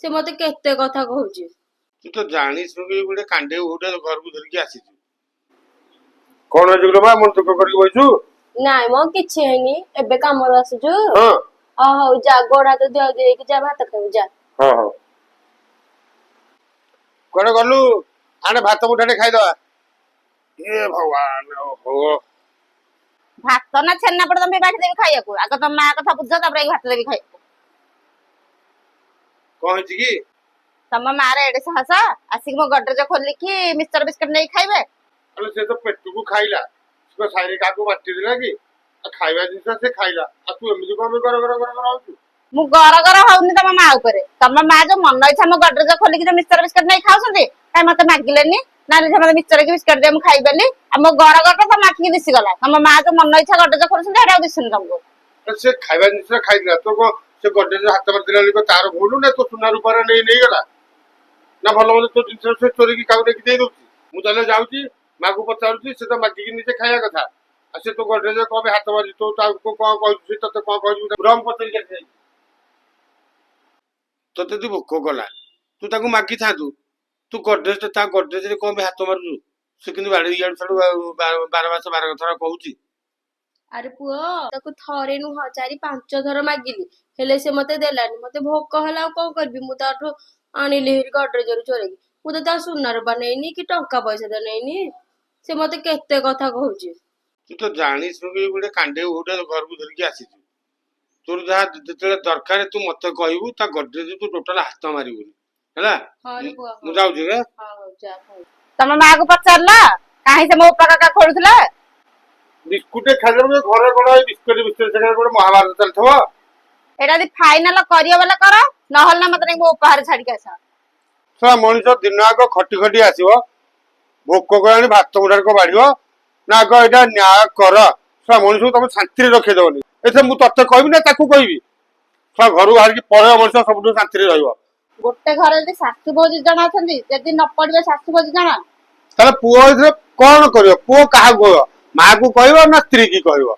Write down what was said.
से मते केते कथा कहूची। तू तो जानी सुनी गोटे कांडे होटे घर को धरिकी आसी कौन है बा मन दुख करके बइछु नाइ म किछि हेनी एबे कामर आसुजु। हां हौ जा गोड़ा तो दिया दे कि जा भात खाऊ जा। हां हां कोन गलु आने भात मुठाने खाइ दवा। ए भगवान ओहो भात ना छेना पड़ तमे बाटी देबी खाइया को आगे तम मां कथा बुझ तबरे भात देबी खाइ कौन छी की तम मां रे एडे साहस आसिक मो गडरेज खोली कि मिक्सचर बिस्कुट नै खाइबे। अरे से तो पेट को खाइला उसको साइरे का को बाटी देला की खाइबा जिंस से खाइला आ तू एमि को में कर आउछु मु गर होउनी तम मां ऊपर तम मां जो मन इच्छा मो गडरेज खोली कि मिक्सचर बिस्कुट नै खाउसंती काई मते मागिलेनी नाले जे मते मिक्सचर के बिस्कुट दे मु खाइबेली आ मो गर तम आखि दिसि गला तम मां जो मन इच्छा गडरेज खोलसंती एडा दिसुन तुमको से खाइबा जिंस खाइला तो को से गड्डे हाथ में दिला को तार भूलू ना तो सुना रूपार नहीं गला ना भल भल तो जिन से चोरी की काउ देखि दे दउची मु तले जाउची मां को पचारुची से तो मागी की नीचे खाया कथा आ से तो गड्डे जे को हाथ मारी तो ता को कहू तो को कहू ब्रह्म पचरी के तते तू भोक गला तू ताको मागी थातू तू गड्रेज ता गड्रेज रे को हाथ मारू से किन बाड़ी याड छडू 12 मास 12 थरा कहूची। अरे पुओ ताको थरे नुह 4-5 थर मागिली हेले से मते देलानी मते भोक हला को करबी मु ताठो आनिली हेरी गडरेजर चोरेगी मु तो ता सुनार बनेइनी कि टंका पैसा दे नैनी से मते केते कथा कहूची। तू तो जानी सुनी गोटे कांडे होटे घर को धरिकी आसी तोर जहाँ जिते दरकार तू मत कहबू ता गड्रेज तू टोटल हाथ मारिबुनी हैला। हां रे पुओ मु जाउछी रे हां जा खाई तम मां को पचारला काहे से मो पका खोलुथला बिस्कुट खाइले में घरे कोन बिस्कुट बिस्कुट से गोटे महाभारत चलथबो एडा दि फाइनल करियो वाला कर नहल ना मते मो उपहार छाडी के आसा सा मनिष दिन आग खटी खटी आसीबो भोक करानी भात मुठार को बाड़ियो ना आग एटा न्याय कर सा मनिष तुम शांति रे रखे देबनी एथे मु तते कहबी ना ताकू कहबी सा घर बाहर की पळे मनिष सब शांति रे रहइबो गोटे घर जदि सासु बोजी जण अछंती जदि न पड़िबे सासु बोजी जण ताले पुओ इधर कोन करियो पुओ काहा को मां को कहबो ना स्त्री की कहबो